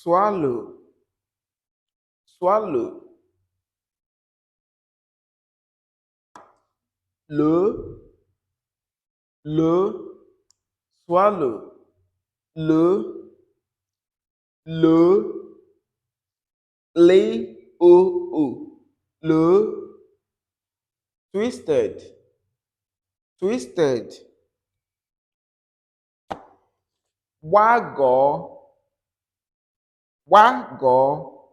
swallow, swallow. Lo, lo, swallow. Lo, lo, le, o, lo. Twisted, twisted. Waggle, waggle,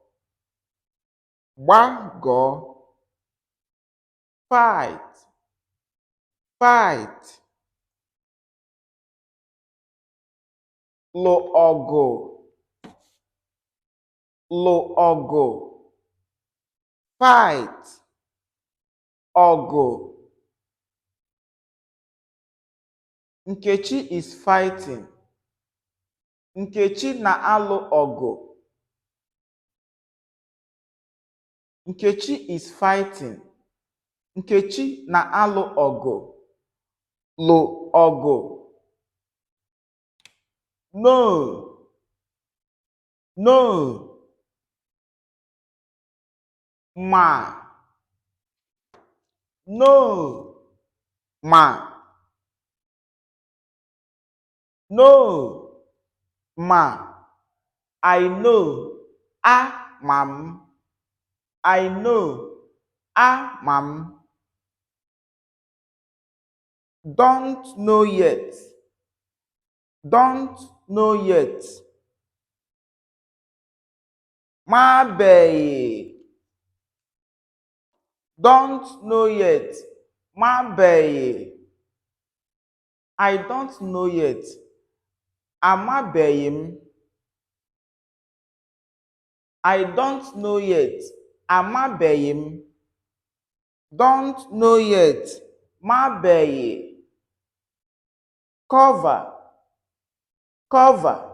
waggle. Fight, fight. Lo ọgụ, lo ọgụ. Fight, ọgụ. Nkechi is fighting. Nkechi na-alụ ọgụ. Nkechi is fighting. Nkechi na-alụ ọgụ. Lụ ọgụ. No, no. Ma, no, ma. No, ma. I know, ma m. I know, ma m. Don't know yet. Don't know yet. Mabeghị. Don't know yet. Mabeghị. I don't know yet. Amabeghị m. I don't know yet. Amabeghị m. Don't know yet. Mabeghị. Cover, cover.